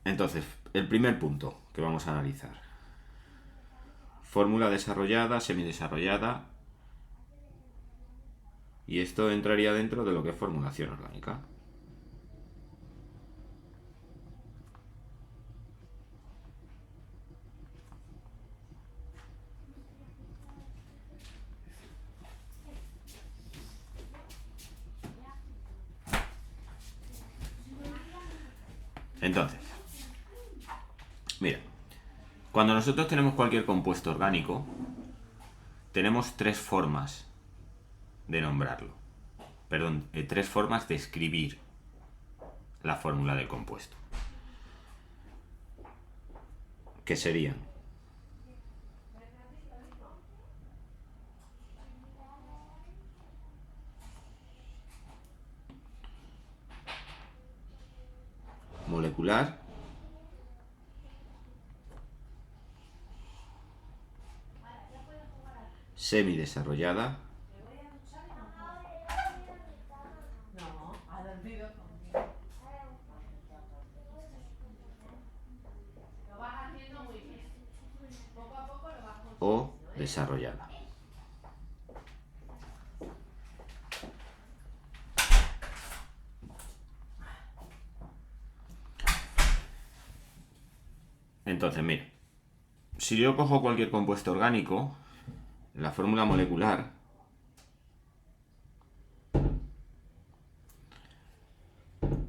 Entonces, el primer punto que vamos a analizar. Fórmula desarrollada, semidesarrollada. Y esto entraría dentro de lo que es formulación orgánica. Entonces, mira, cuando nosotros tenemos cualquier compuesto orgánico, tenemos tres formas de nombrarlo. Perdón, tres formas de escribir la fórmula del compuesto. Que serían molecular, semidesarrollada o desarrollada. Entonces, mira, si yo cojo cualquier compuesto orgánico, la fórmula molecular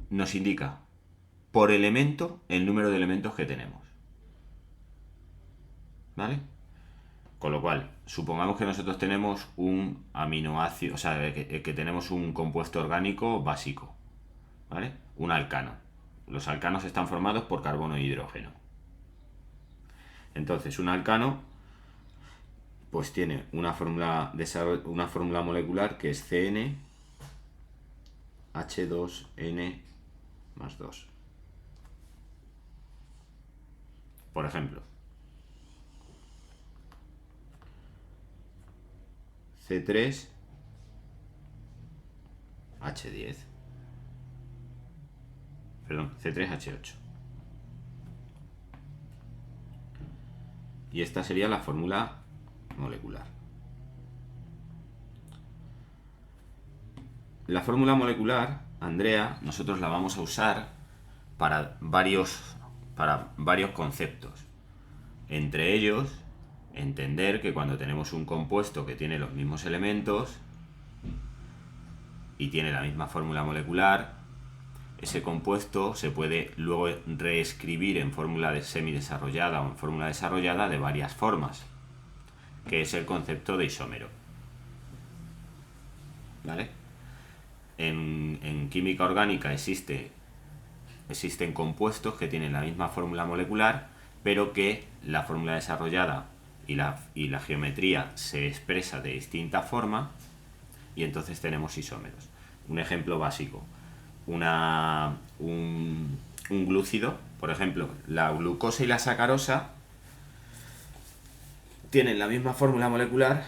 nos indica por elemento el número de elementos que tenemos. ¿Vale? Con lo cual, supongamos que nosotros tenemos un aminoácido, o sea, que tenemos un compuesto orgánico básico, ¿vale? Un alcano. Los alcanos están formados por carbono e hidrógeno. Entonces, un alcano pues tiene una fórmula molecular que es CnH2n más 2. Por ejemplo, C3H10. Perdón, C3H8. Y esta sería la fórmula molecular. La fórmula molecular, Andrea, nosotros la vamos a usar para varios conceptos. Entre ellos, entender que cuando tenemos un compuesto que tiene los mismos elementos y tiene la misma fórmula molecular, ese compuesto se puede luego reescribir en fórmula semidesarrollada o en fórmula desarrollada de varias formas, que es el concepto de isómero. ¿Vale? En química orgánica existen compuestos que tienen la misma fórmula molecular, pero que la fórmula desarrollada y la geometría se expresa de distinta forma, y entonces tenemos isómeros. Un ejemplo básico, un glúcido, por ejemplo, la glucosa y la sacarosa tienen la misma fórmula molecular,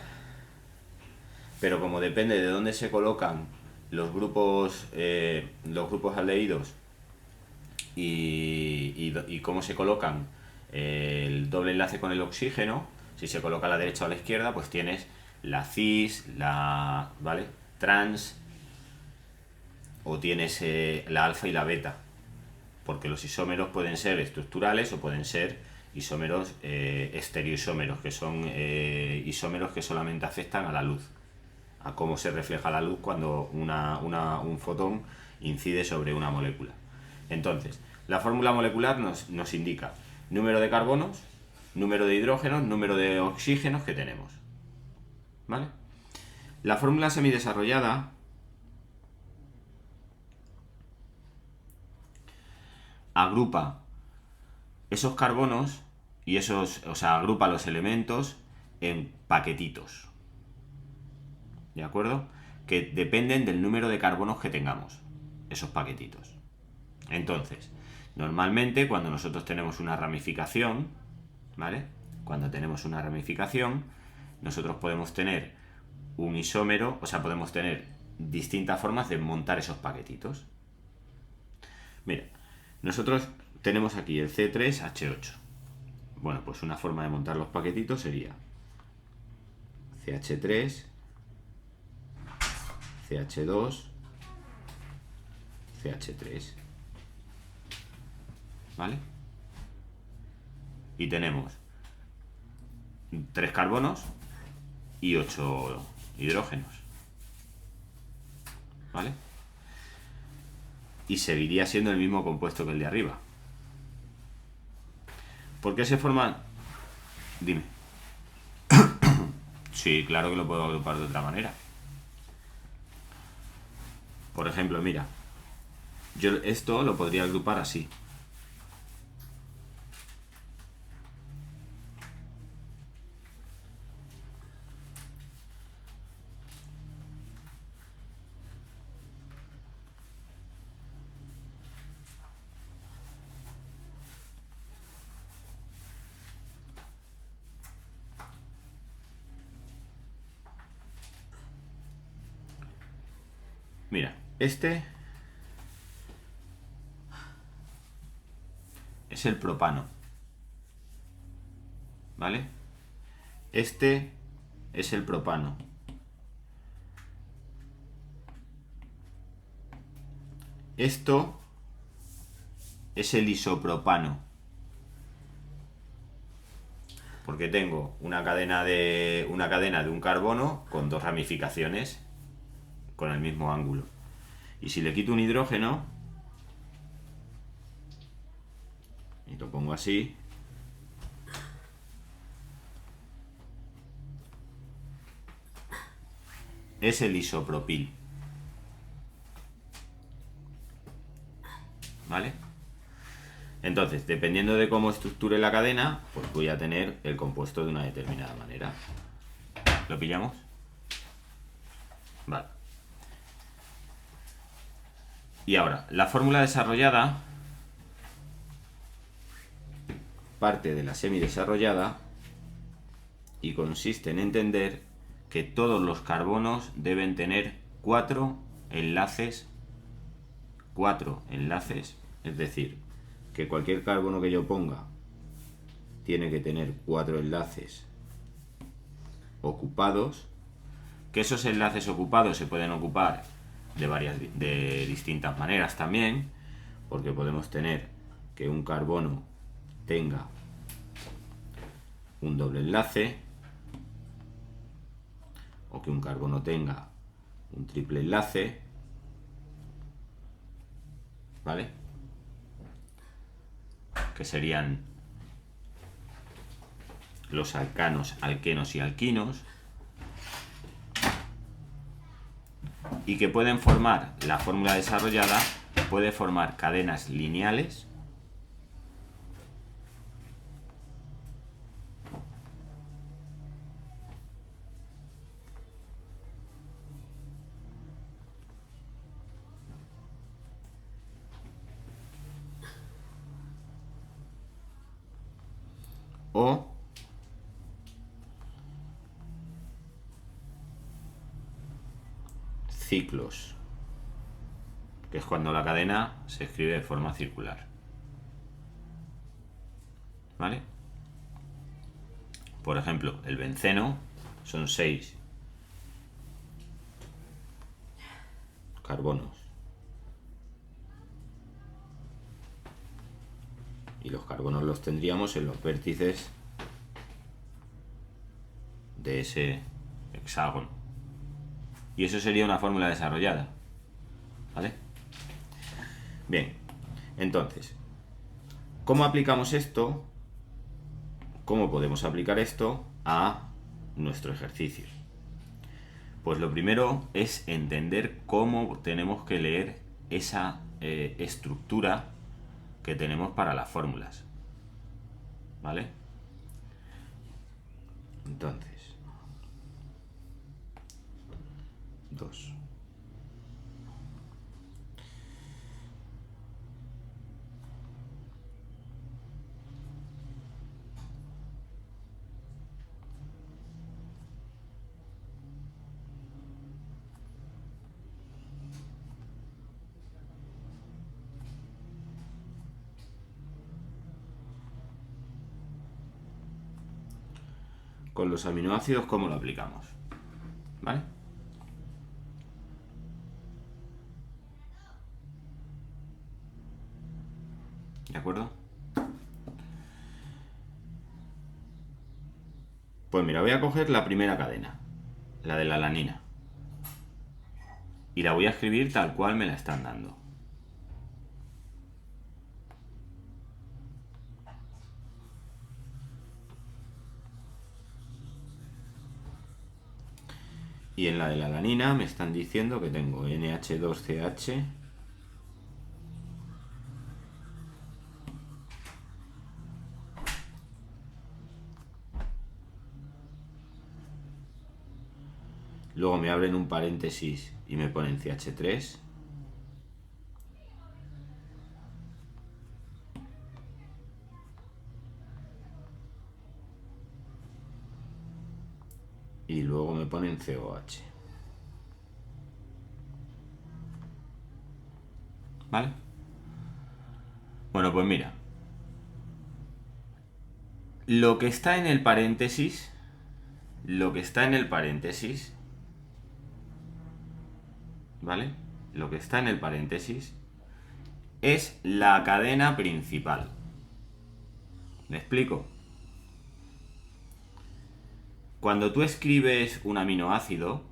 pero como depende de dónde se colocan los grupos aldehídos y cómo se colocan el doble enlace con el oxígeno, si se coloca a la derecha o a la izquierda, pues tienes la cis, ¿vale? Trans, o tienes la alfa y la beta, porque los isómeros pueden ser estructurales o pueden ser isómeros estereoisómeros, que son isómeros que solamente afectan a la luz, a cómo se refleja la luz cuando un fotón incide sobre una molécula. Entonces, la fórmula molecular nos indica número de carbonos, número de hidrógenos, número de oxígenos que tenemos. ¿Vale? La fórmula semidesarrollada agrupa esos carbonos y agrupa los elementos en paquetitos. ¿De acuerdo? Que dependen del número de carbonos que tengamos, esos paquetitos. Entonces, normalmente cuando nosotros tenemos una ramificación, ¿vale? Cuando tenemos una ramificación, nosotros podemos tener un isómero, o sea, podemos tener distintas formas de montar esos paquetitos. Mira, nosotros tenemos aquí el C3H8. Bueno, pues una forma de montar los paquetitos sería CH3, CH2, CH3. ¿Vale? Y tenemos 3 carbonos y 8 hidrógenos. ¿Vale? Y seguiría siendo el mismo compuesto que el de arriba. ¿Por qué se forman? Dime. Sí, claro que lo puedo agrupar de otra manera. Por ejemplo, mira, yo esto lo podría agrupar así. Mira, este es el propano, ¿vale? Este es el propano. Esto es el isopropano, porque tengo una cadena de un carbono con 2 ramificaciones con el mismo ángulo. Y si le quito un hidrógeno y lo pongo así, es el isopropil. ¿Vale? Entonces, dependiendo de cómo estructure la cadena, pues voy a tener el compuesto de una determinada manera. ¿Lo pillamos? Vale. Y ahora, la fórmula desarrollada parte de la semidesarrollada y consiste en entender que todos los carbonos deben tener 4 enlaces, es decir, que cualquier carbono que yo ponga tiene que tener 4 enlaces ocupados, que esos enlaces ocupados se pueden ocupar de distintas maneras también, porque podemos tener que un carbono tenga un doble enlace o que un carbono tenga un triple enlace, ¿vale? Que serían los alcanos, alquenos y alquinos, y que pueden formar, la fórmula desarrollada puede formar cadenas lineales o ciclos, que es cuando la cadena se escribe de forma circular. ¿Vale? Por ejemplo, el benceno son 6 carbonos. Y los carbonos los tendríamos en los vértices de ese hexágono. Y eso sería una fórmula desarrollada. ¿Vale? Bien, entonces, ¿cómo aplicamos esto? ¿Cómo podemos aplicar esto a nuestro ejercicio? Pues lo primero es entender cómo tenemos que leer esa estructura que tenemos para las fórmulas. ¿Vale? Entonces, 2. con los aminoácidos, ¿cómo lo aplicamos? ¿Vale? ¿De acuerdo? Pues mira, voy a coger la primera cadena, la de la alanina, y la voy a escribir tal cual me la están dando. Y en la de la alanina me están diciendo que tengo NH2CH luego me abren un paréntesis y me ponen CH3 y luego me ponen COH. ¿Vale? Bueno, pues mira, lo que está en el paréntesis, ¿vale? Lo que está en el paréntesis es la cadena principal. ¿Me explico? Cuando tú escribes un aminoácido,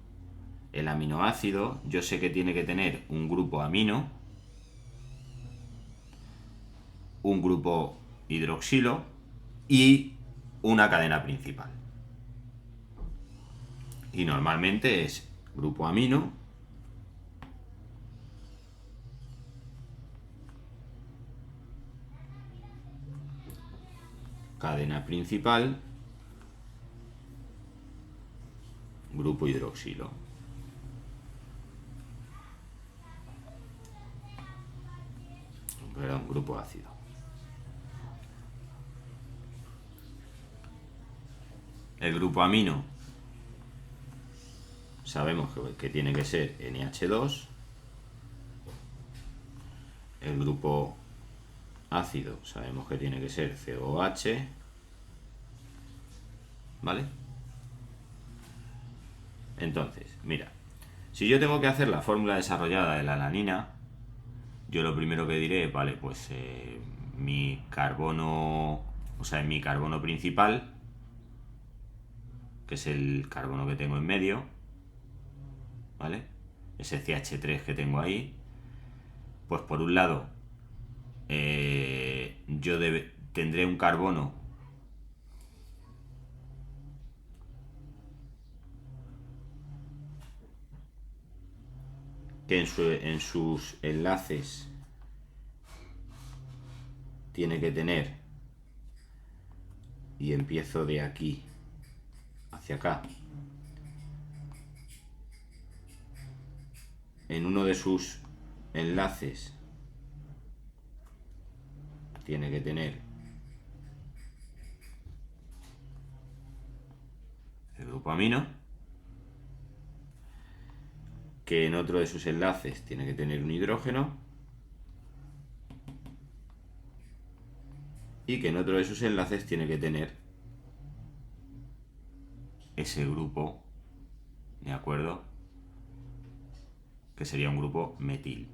el aminoácido yo sé que tiene que tener un grupo amino, un grupo hidroxilo y una cadena principal. Y normalmente es grupo amino, cadena principal, grupo hidroxilo. Perdón, grupo ácido. El grupo amino sabemos que tiene que ser NH2. El grupo ácido sabemos que tiene que ser COH. ¿Vale? Entonces, mira, si yo tengo que hacer la fórmula desarrollada de la alanina, yo lo primero que diré, vale, pues mi carbono, o sea, en mi carbono principal, que es el carbono que tengo en medio, ¿vale? Ese CH3 que tengo ahí, pues por un lado yo tendré un carbono que en sus enlaces tiene que tener, y empiezo de aquí hacia acá, en uno de sus enlaces tiene que tener el grupo amino, que en otro de sus enlaces tiene que tener un hidrógeno y que en otro de sus enlaces tiene que tener ese grupo, ¿de acuerdo? Que sería un grupo metil.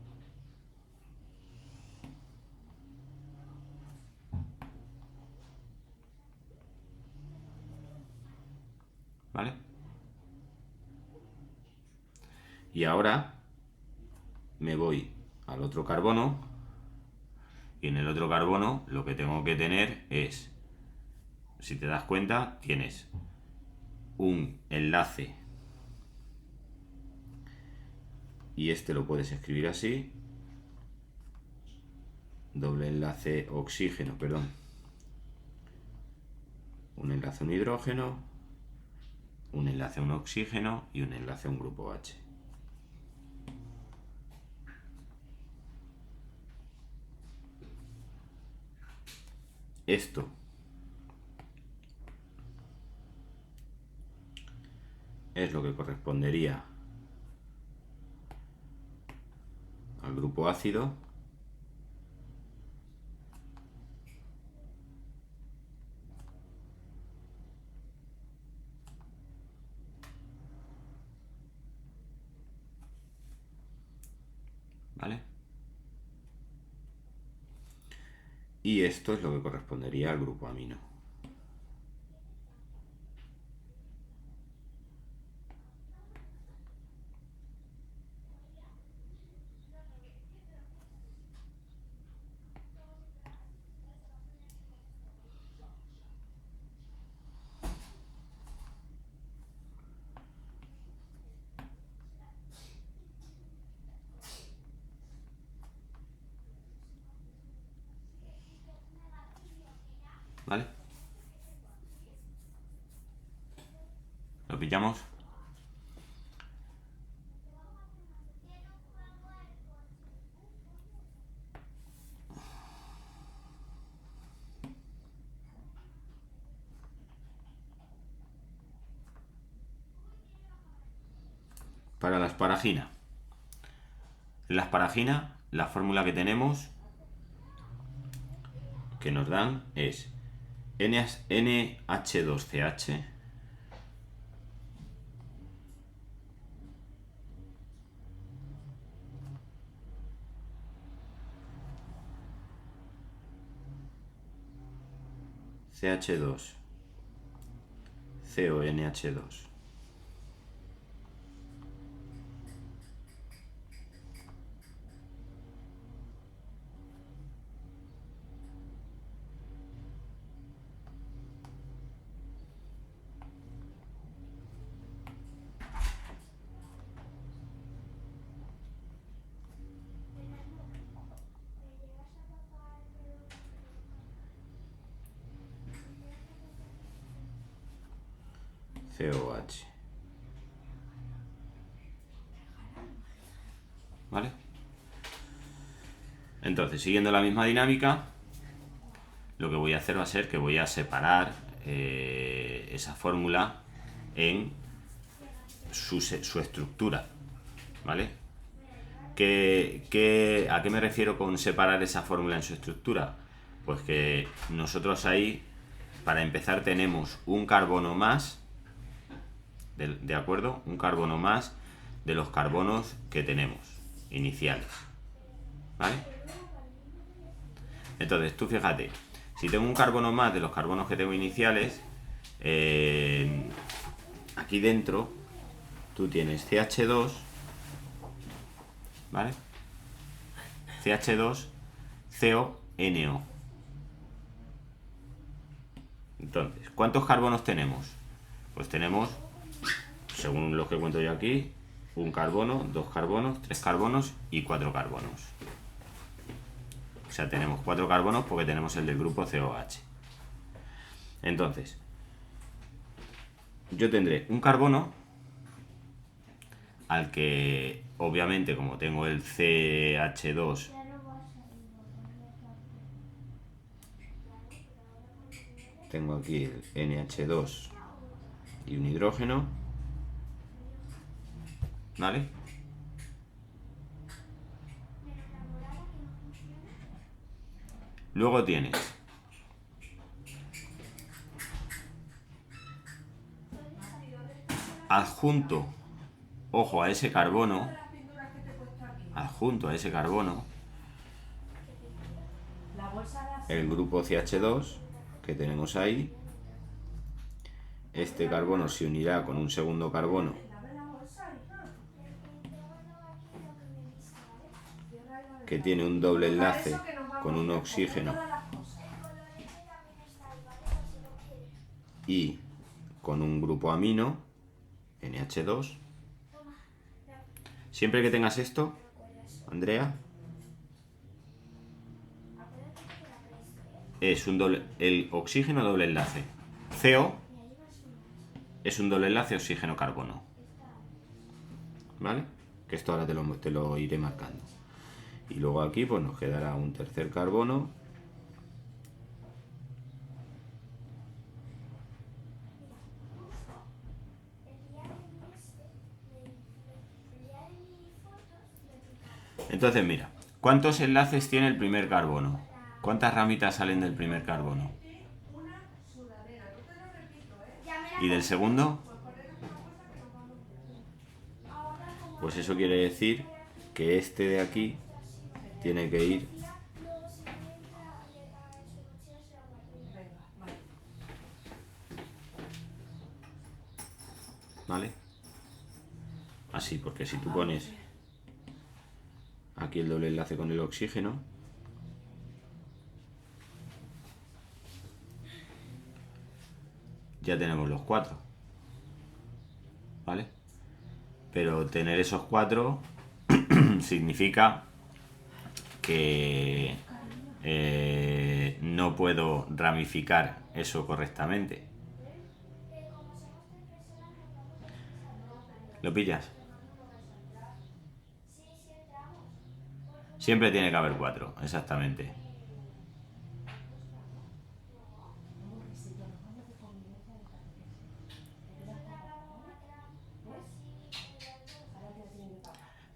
¿Vale? Y ahora me voy al otro carbono y en el otro carbono lo que tengo que tener es, si te das cuenta, tienes un enlace y este lo puedes escribir así, doble enlace oxígeno, perdón, un enlace a un hidrógeno, un enlace a un oxígeno y un enlace a un grupo H. Esto es lo que correspondería al grupo ácido. ¿vale? Y esto es lo que correspondería al grupo amino. ¿Vale? ¿Lo pillamos? Para la asparagina. En la asparagina, la fórmula que tenemos, que nos dan, es NH2CH CH2 CONH2 COH. ¿Vale? Entonces, siguiendo la misma dinámica, lo que voy a hacer va a ser que voy a separar esa fórmula en su estructura. ¿Vale? ¿A qué me refiero con separar esa fórmula en su estructura? Pues que nosotros ahí, para empezar, tenemos un carbono más, ¿de acuerdo? Un carbono más de los carbonos que tenemos, iniciales. ¿Vale? Entonces, tú fíjate, si tengo un carbono más de los carbonos que tengo iniciales, aquí dentro tú tienes CH2, ¿vale? CH2, CONO. Entonces, ¿cuántos carbonos tenemos? Pues tenemos, según lo que cuento yo aquí, un carbono, dos carbonos, tres carbonos y cuatro carbonos. O sea, tenemos 4 carbonos porque tenemos el del grupo COH. Entonces, yo tendré un carbono al que, obviamente, como tengo el CH2, tengo aquí el NH2 y un hidrógeno, ¿vale? Luego tienes adjunto, ojo, a ese carbono, el grupo CH2 que tenemos ahí. Este carbono se unirá con un segundo carbono que tiene un doble enlace con un oxígeno y con un grupo amino, NH2. Siempre que tengas esto, Andrea, es el oxígeno doble enlace. CO es un doble enlace oxígeno-carbono. ¿Vale? Que esto ahora te lo iré marcando. Y luego aquí pues nos quedará un tercer carbono. Entonces mira, ¿cuántos enlaces tiene el primer carbono? ¿Cuántas ramitas salen del primer carbono? ¿Y del segundo? Pues eso quiere decir que este de aquí tiene que ir ¿vale? Así, porque si tú pones aquí el doble enlace con el oxígeno, ya tenemos los 4, ¿vale? Pero tener esos 4 significa que no puedo ramificar eso correctamente. ¿Lo pillas? Siempre tiene que haber 4, exactamente.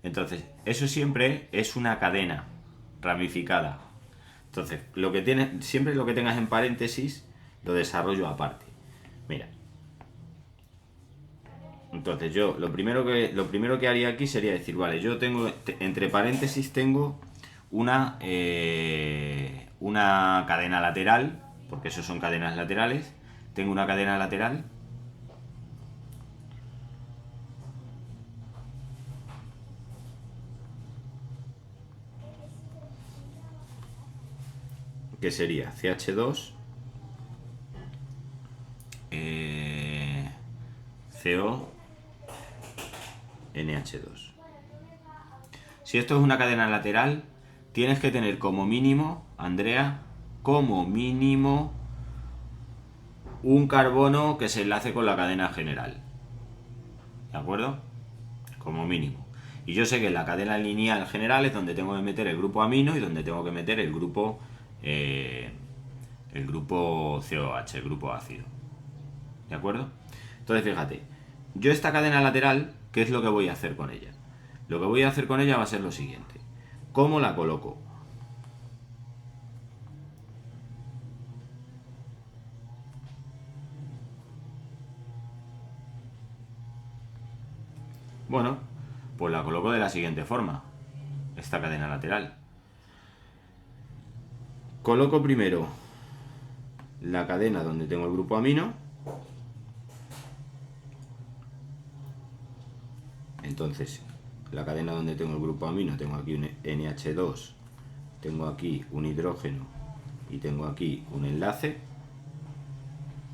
Entonces, eso siempre es una cadena ramificada. Entonces, siempre lo que tengas en paréntesis lo desarrollo aparte. Mira. Entonces yo lo primero que haría aquí sería decir, vale, yo tengo entre paréntesis tengo una cadena lateral, porque eso son cadenas laterales. Tengo una cadena lateral que sería CH2 CO NH2. Si esto es una cadena lateral, tienes que tener como mínimo, Andrea, como mínimo un carbono que se enlace con la cadena general. ¿De acuerdo? Como mínimo. Y yo sé que en la cadena lineal general es donde tengo que meter el grupo amino y donde tengo que meter el grupo COH, el grupo ácido. ¿De acuerdo? Entonces fíjate, yo esta cadena lateral, ¿qué es lo que voy a hacer con ella? Lo que voy a hacer con ella va a ser lo siguiente. ¿Cómo la coloco? Bueno, pues la coloco de la siguiente forma. Esta cadena lateral. Coloco primero la cadena donde tengo el grupo amino. Entonces, la cadena donde tengo el grupo amino, tengo aquí un NH2, tengo aquí un hidrógeno y tengo aquí un enlace,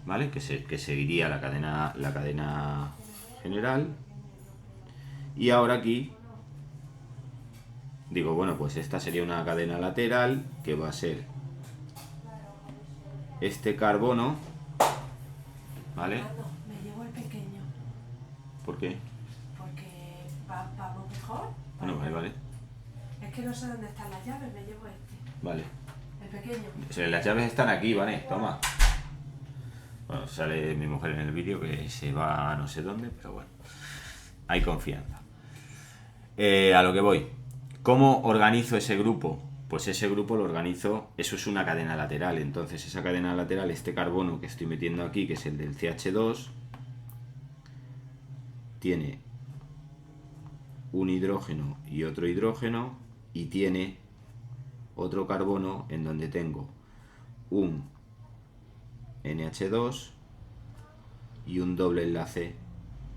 ¿vale? Que seguiría la cadena general. Y ahora aquí digo, bueno, pues esta sería una cadena lateral que va a ser este carbono, ¿vale? Me llevo el pequeño. ¿Por qué? Porque vamos mejor. Bueno, vale. Es que no sé dónde están las llaves, me llevo este. Vale. El pequeño. Las llaves están aquí, ¿vale? Toma. Bueno, sale mi mujer en el vídeo que se va a no sé dónde, pero bueno, hay confianza. A lo que voy. ¿Cómo organizo ese grupo? Pues ese grupo lo organizo, eso es una cadena lateral, entonces esa cadena lateral, este carbono que estoy metiendo aquí, que es el del CH2, tiene un hidrógeno y otro hidrógeno, y tiene otro carbono en donde tengo un NH2 y un doble enlace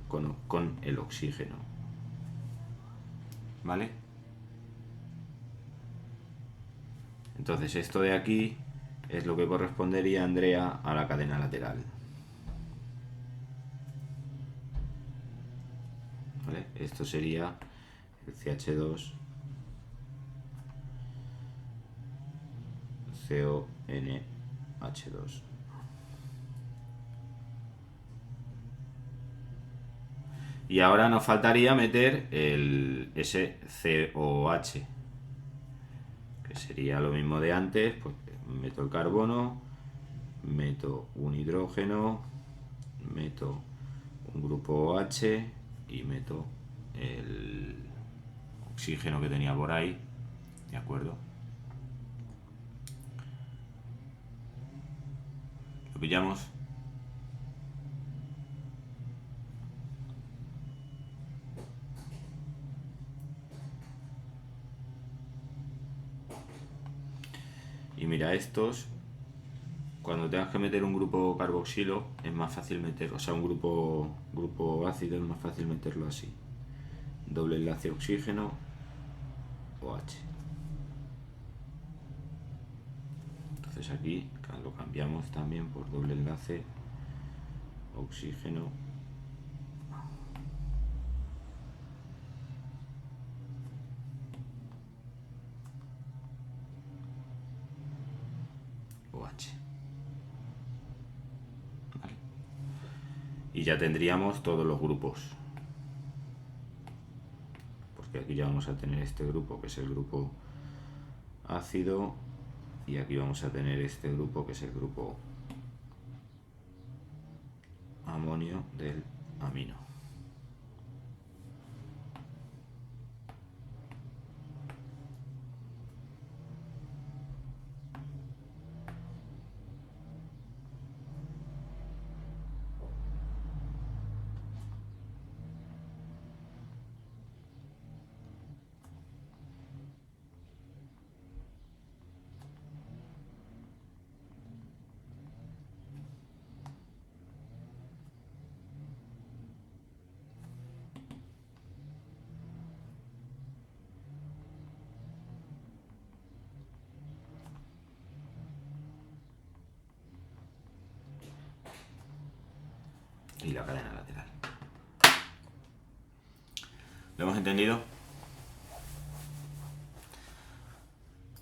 con el oxígeno, ¿vale? Entonces esto de aquí es lo que correspondería, Andrea, a la cadena lateral, ¿vale? Esto sería el CH2 CONH2. Y ahora nos faltaría meter ese COH, que sería lo mismo de antes. Pues meto el carbono, meto un hidrógeno, meto un grupo OH y meto el oxígeno que tenía por ahí, ¿de acuerdo? ¿Lo pillamos? mira, estos, cuando tengas que meter un grupo carboxilo, es más fácil meter, o sea, un grupo ácido es más fácil meterlo así. Doble enlace oxígeno OH. Entonces aquí lo cambiamos también por doble enlace oxígeno OH. ¿Vale? Y ya tendríamos todos los grupos, porque aquí ya vamos a tener este grupo que es el grupo ácido, y aquí vamos a tener este grupo que es el grupo amonio del amino. Y la cadena lateral. ¿Lo hemos entendido?